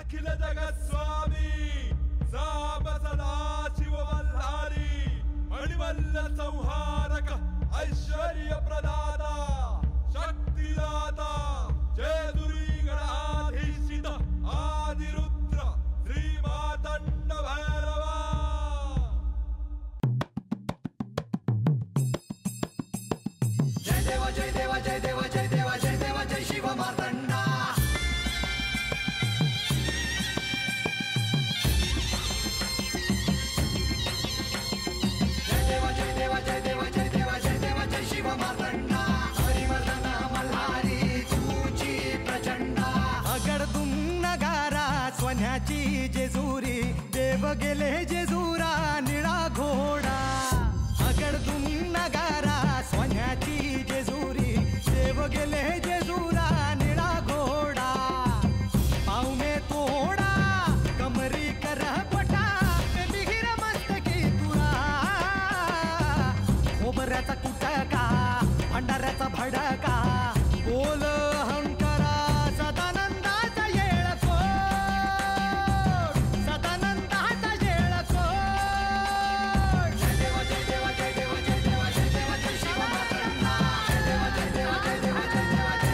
अखिल जगस्वामी साम सदा शिव मल्हारी मणिमल्ल संहारक ऐश्वर्य प्रदाता शक्तिदाता जय दुरी गणाधीशित आदिरुद्र श्री मातंड भैरवा। जय देव जय देव जय देव जय देव जय देव जय शिव मातंडा। जय देव जय देव जय देव जय देव जय देव जय शिव मातंडा। हरिवर्धन मल्हारी तुझी प्रचंडा। अगडदुम नगारा सोन्याची जेजुरी देव गेले जेजुरा निळा घोडा। अगडदुम नगारा सोन्याची जेजुरी देव गेले जेजुरा निळा घोडा। पावने तोडा कमरी कर पटा मिहिर मस्तकी तुरा। खोबऱ्याचा कुटका भंडाऱ्याचा भडका बोल हंकारा सदानंदाचा येळकोट सदानंदाचा येळकोट। जय देव जय देव जय देव जय देव जय देव जय शिव मातंडा। जय देव जय देव जय देव जय देव जय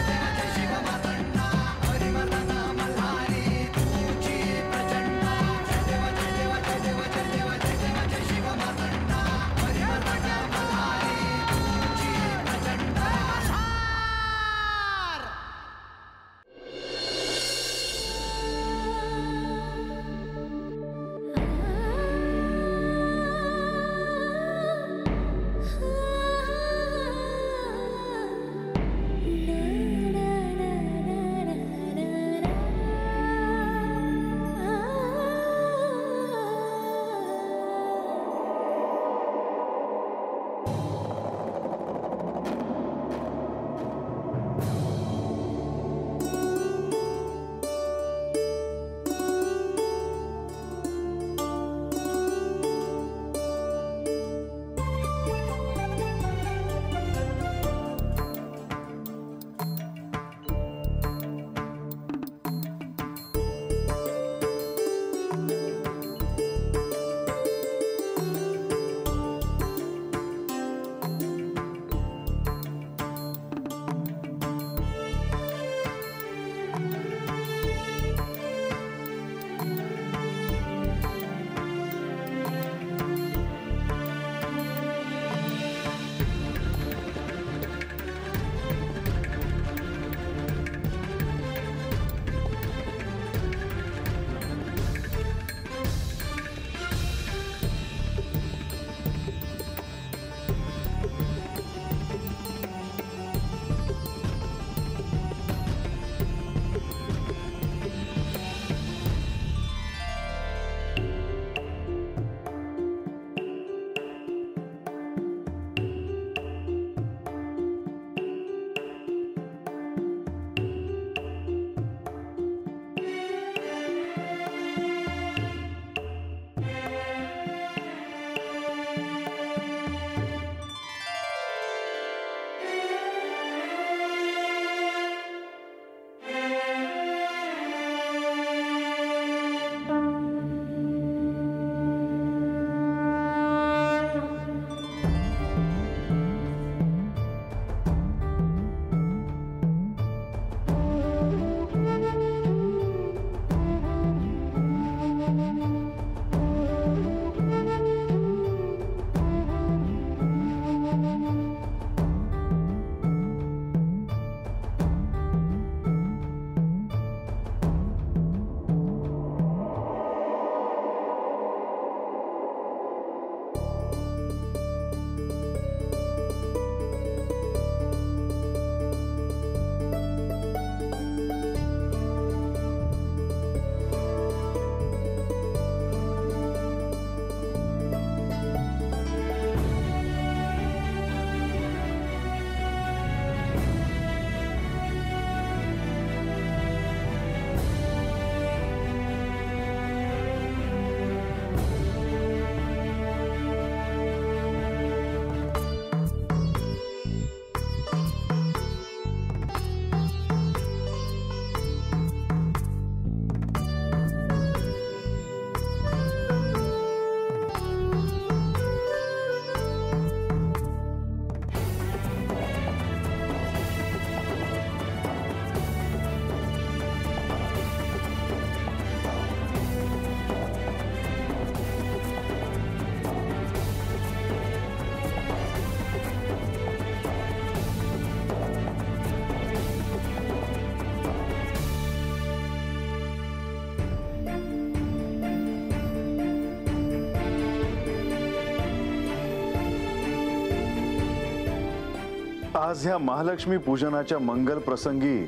आज ह्या महालक्ष्मी पूजनाच्या मंगल प्रसंगी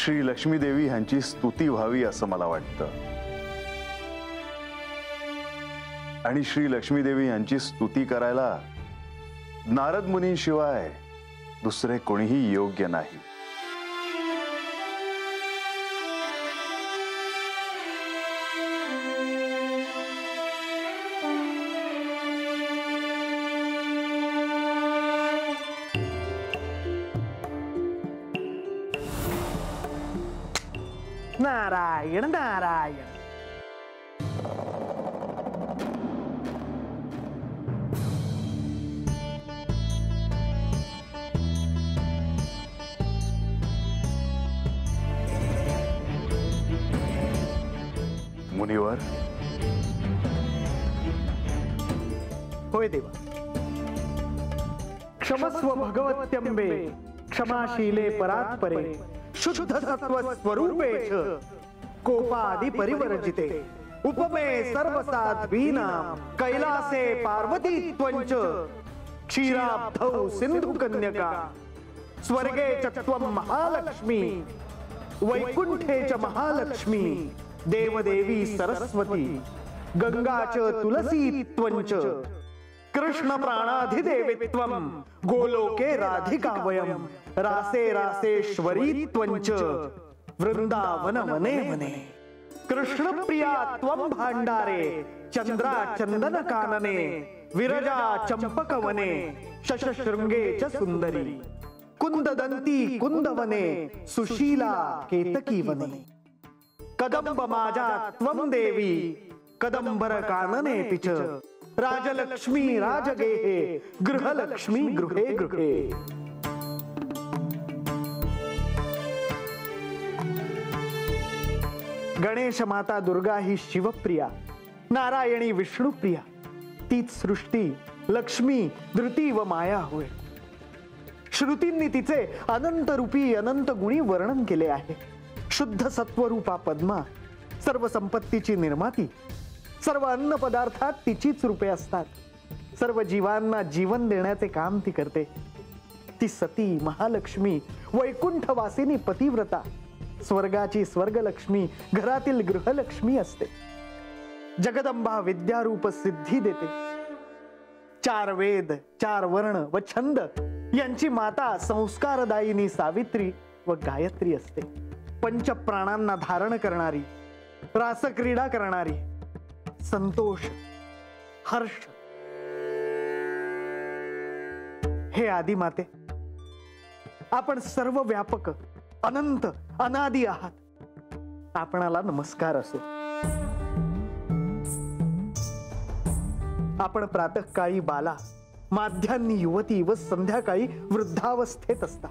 श्री लक्ष्मी देवी यांची स्तुती व्हावी असं मला वाटतं. आणि श्री लक्ष्मी देवी यांची स्तुती करायला नारद मुनींशिवाय दुसरे कोणीही योग्य नाही. नारायण नारायण. मुनिवर. होय देवा. क्षमस्व भगवत्यंबे क्षमाशीले परात्परे शुद्ध सत्व स्वरूपे च कोपादि परिवर्जिते उपमे सर्व साध्वीनां कैलासे पार्वती त्वञ्च क्षीराब्धौ सिंधु कन्यका स्वर्गे च त्वं महालक्ष्मी वैकुंठे च महालक्ष्मी देवदेवी सरस्वती गंगा च तुलसी त्वञ्च कृष्ण प्राणाधिदेवित्वं गोलोके राधिका वयं रासे रासेश्वरी त्वञ्च वृंदावन वने वने कृष्ण प्रिया त्वं भांडारे चंद्रा चंदन कानने विरजा चंपक वने शशशृंगे च सुंदरी कुंददंती कुंदवने सुशीला केतकी वने कदंब माजा त्वं देवी कदंबर कानने पिच राजलक्ष्मी राजगेहे गृहलक्ष्मी गृहे गृहे. गणेश माता दुर्गा ही शिवप्रिया, नारायणी विष्णुप्रिया. तीच सृष्टी लक्ष्मी धृती व माया होय. श्रुतींनी तिचे अनंत रूपी अनंत गुणी वर्णन केले आहे. शुद्ध सत्वरूपा पद्मा सर्व संपत्तीची निर्माती. सर्व अन्न पदार्थात तिचीच रूपे असतात. सर्व जीवांना जीवन देण्याचे काम ती करते. ती सती महालक्ष्मी वैकुंठवासिनी पतिव्रता स्वर्गाची स्वर्गलक्ष्मी घरातील गृहलक्ष्मी असते. जगदंबा विद्यारूप सिद्धी देते. 4 वेद 4 वर्ण व छंद यांची माता संस्कारदायिनी सावित्री व गायत्री असते. पंचप्राणांना धारण करणारी, रासक्रीडा करणारी, संतोष हर्ष हे आदी माते, आपण सर्व व्यापक अनंत अनादी आहात. आपणाला नमस्कार असो. आपण प्रातःकाळी बाला, माध्यान्नी युवती व संध्याकाळी वृद्धावस्थेत असता.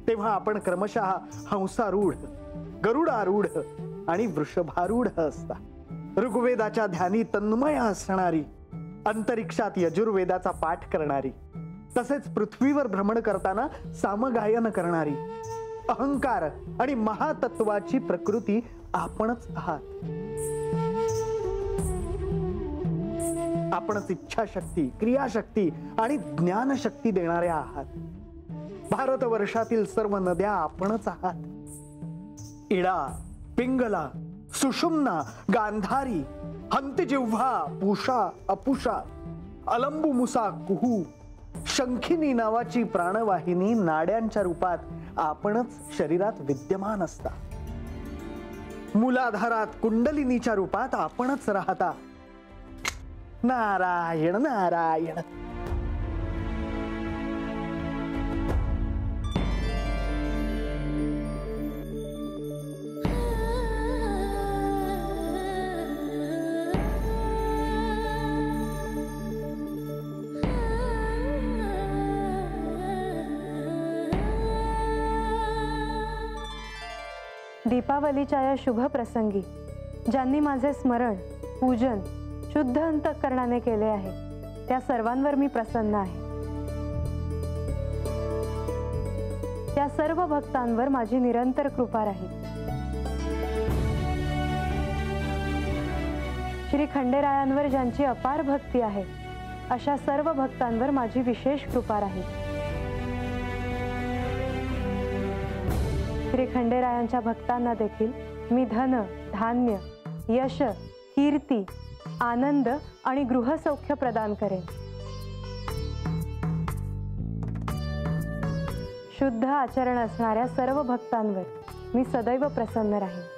तेव्हा आपण क्रमशः हंसारूढ, गरुडारूढ आणि वृषभारूढ असता. ऋग्वेदाच्या ध्यानी तन्मय असणारी, अंतरिक्षात यजुर्वेदाचा पाठ करणारी, तसेच पृथ्वीवर भ्रमण करताना सामगायन करणारी, अहंकार आणि महातत्वाची प्रकृती आपणच आहात. आपणच इच्छाशक्ती, क्रियाशक्ती आणि ज्ञानशक्ती देणाऱ्या आहात. भारतवर्षातील सर्व नद्या आपणच आहात. इडा, पिंगला, सुषुम्ना, गांधारी, हंतजिह्वा, पूषा, अपुषा, अलंबुमुसा, कुहू, शंखिनी नावाची प्राणवाहिनी नाड्यांच्या रूपात आपणच शरीरात विद्यमान असता. मूलाधारात कुंडलिनीच्या रूपात आपणच राहता. नारायण नारायण. दीपावलीच्या या शुभ प्रसंगी ज्यांनी माझे स्मरण पूजन शुद्ध अंतःकरणाने केले आहे त्या सर्वांवर मी प्रसन्न आहे. त्या सर्व भक्तांवर माझी निरंतर कृपा राहील. श्री खंडेरायांवर ज्यांची अपार भक्ती आहे अशा सर्व भक्तांवर माझी विशेष कृपा राहील. श्री खंडेरायांच्या भक्तांना देखील मी धन, धान्य, यश, कीर्ती, आनंद आणि गृहसौख्य प्रदान करेन. शुद्ध आचरण असणाऱ्या सर्व भक्तांवर मी सदैव प्रसन्न राहीन.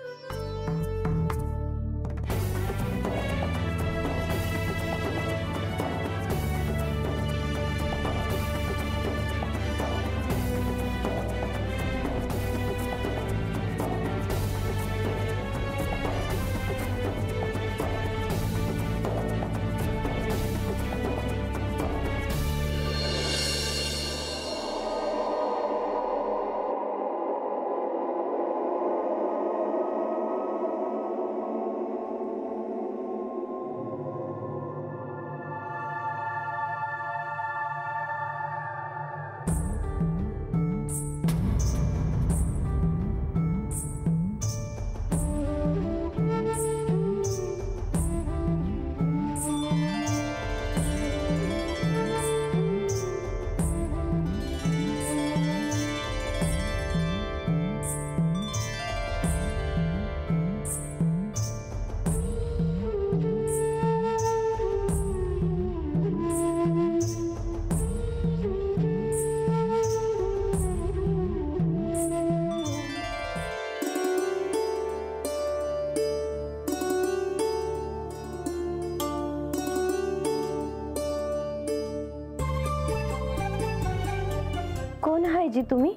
कोण आहे जी तुम्ही?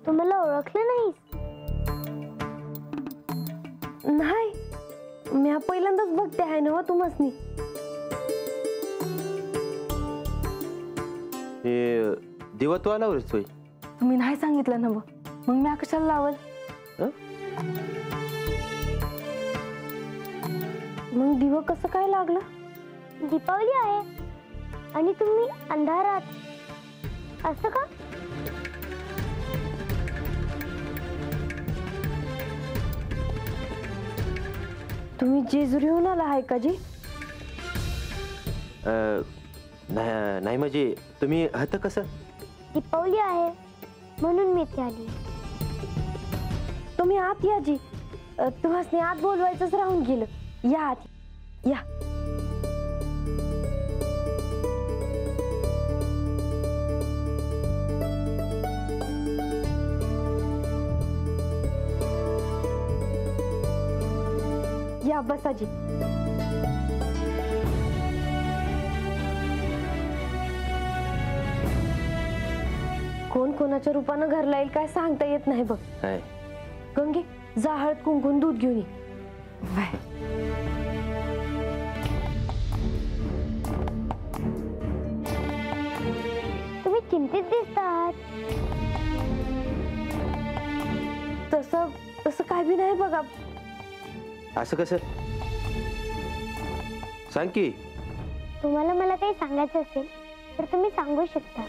तुम्हाला ओळखलं नाही? नाही, मी पहिल्यांदाच बघते आहे ना तुम्हासनी. हे दिवा तू आला होय? तुम्ही नाही सांगितलं ना, मग मी कशाला लावल? मग दिवं कसं काय लागलं? दीपावली आहे आणि तुम्ही अंधारात, असं का? तुम्ही जेजुरीहून आला आहे का जी? नाही म्हणजे तुम्ही हत कसं? दीपावली आहे म्हणून मी इथे आली. तुम्ही आत या जी, तुम्हासनी आत बोलवायचंच राहून गेलं. या आत या. या बसा जी. कोण कोणाच्या रूपानं घरला येईल काय सांगता येत नाही बघ. गंगे जा, हळद कुंकून दूध घेऊन ये. तुम्ही चिंतित दिसतात. तसं काय बी नाही बघा. असं कसं? सांग की. तुम्हाला मला काही सांगायचं असेल तर तुम्ही सांगू शकता.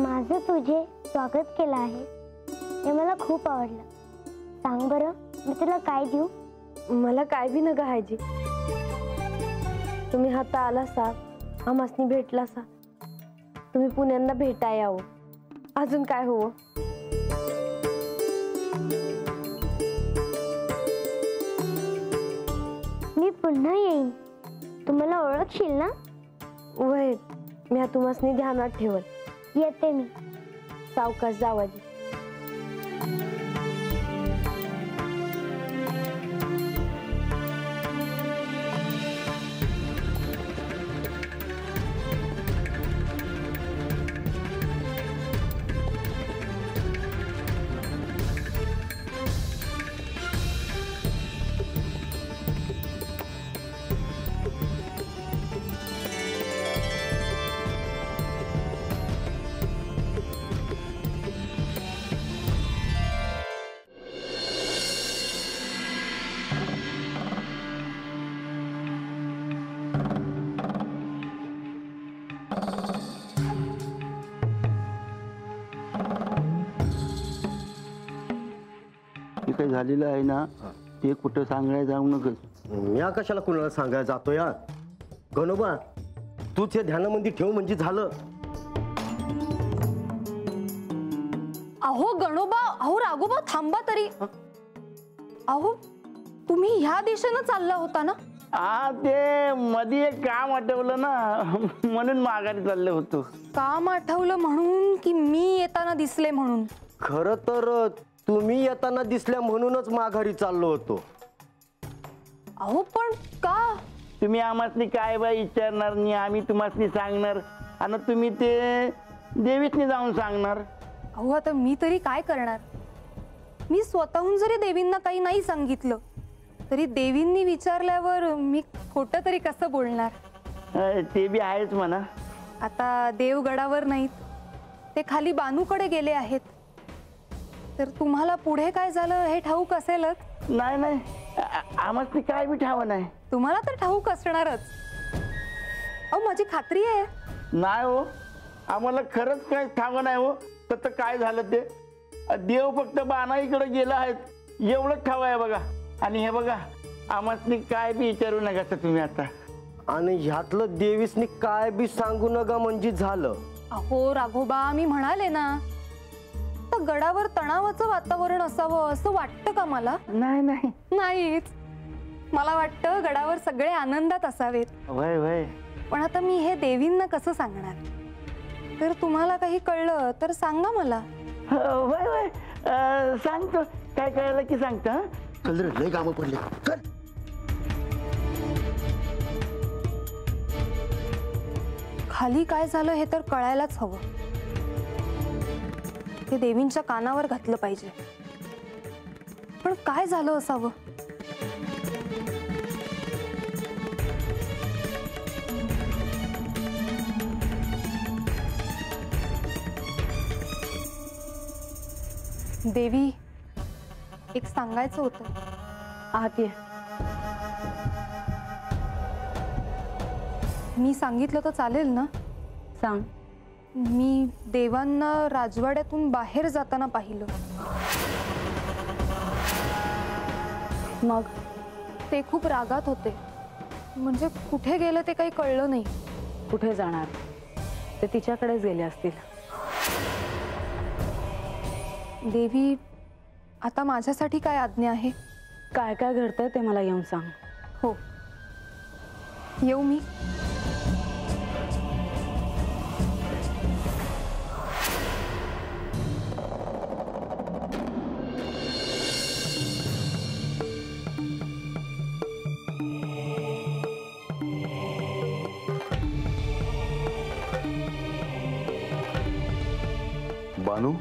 माझं तुझे स्वागत केलं आहे हे मला खूप आवडलं. सांग बरं, मी तुला काय देऊ? मला काय बी नका हायजी. तुम्ही हाता आला सा, आम्हासनी भेटला सा, तुम्ही पुण्यांना भेटाय यावं, अजून काय हो. पुन्हा येईन. तुम्हाला ओळखशील ना? वय मी तुम्हाला ध्यानात ठेवल. येते मी. सावकाश जावाजी. काही झालेलं आहे ना ते कुठं सांगायला जाऊ नका. मी कशाला कुणाला सांगायला जातो या? गणोबा तूच हे ध्यानामध्ये ठेव म्हणजे झालं. अहो गणोबा, अहो राघोबा थांबा तरी. अहो तुम्ही ह्या दिशेनं चालला होता ना? ते मध्ये एक काम आठवलं ना म्हणून माघारी चालले होतो. काम आठवलं म्हणून की मी येताना दिसले म्हणून? खरं तर तुम्ही येताना दिसल्या म्हणूनच माघारी चाललो होतो. अहो पण का? तुम्ही आम्हासनी काय बाई विचारणार नाही, आम्ही तुम्हासनी सांगणार आणि तुम्ही ते देवीसनी जाऊन सांगणार. अहो आता मी तरी काय करणार? मी स्वतःहून जरी देवींना काही नाही सांगितलं तरी देवींनी विचारल्यावर मी खोटं तरी कसं बोलणार? ते बी आहेच म्हणा. आता देव गडावर नाहीत, ते खाली बानूकडे गेले आहेत. तर तुम्हाला पुढे काय झालं हे ठाऊक असेलच. नाही नाही आम्हाला काय बी ठाव नाही. तुम्हाला तर ठाऊक असणारच. अहो माझी खात्री आहे. नाही हो, आम्हाला खरंच काय ठाव नाही हो. तर काय झालं ते देव फक्त बाणाईकडे गेला आहेत एवढंच ठाव आहे बघा. आणि हे बघा आम्हाला काय बी विचारू नका तुम्ही आता. आणि ह्यातलं देवीसनी काय बी सांगू नका म्हणजे झालं. अहो राघोबा मी म्हणाले ना, तर गडावर तणावाचं वातावरण असावं असं वाटतं का मला? नाही नाही नाहीच. मला वाटतं गडावर सगळे आनंदात असावेत. वय वय. पण आता मी हे देवींना कसं सांगणार? तर तुम्हाला काही कळलं तर सांगा मला. वय वय सांगतो, काय कळलं की सांगतो. चल रे, लय कामं पडले. चल. खाली काय झालं हे तर कळायलाच हवं. ते देवींच्या कानावर घातलं पाहिजे. पण काय झालं असावं? देवी एक सांगायचं होतं. आत ये. मी सांगितलं तर चालेल ना? सांग. मी देवांना राजवाड्यातून बाहेर जाताना पाहिलं. मग ते खूप रागात होते. म्हणजे कुठे गेलं ते काही कळलं नाही. कुठे जाणार? ते तिच्याकडेच गेले असतील. देवी आता माझ्यासाठी काय आज्ञा आहे? काय काय घडतंय ते मला येऊन सांग. हो येऊ मी. बानू,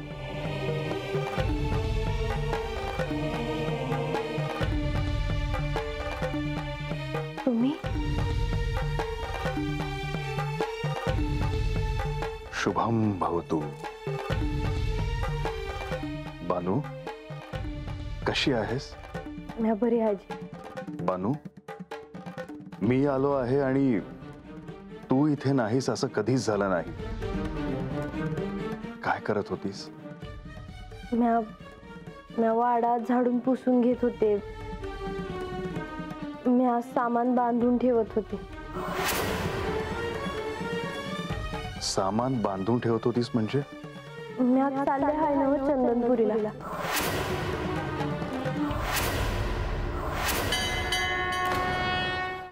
तुम्ही? शुभम भवतु. बानू कशी आहेस? मी बरी आजी. बानू मी आलो आहे आणि तू इथे नाहीस असं कधीच झालं नाही. काय करत होतीस? म्या वाडात झाडून पुसून घेत होते. म्या सामान बांधून ठेवत होते. सामान बांधून ठेवत होतीस म्हणजे? म्या चालले आहे ना चंदनपुरीला.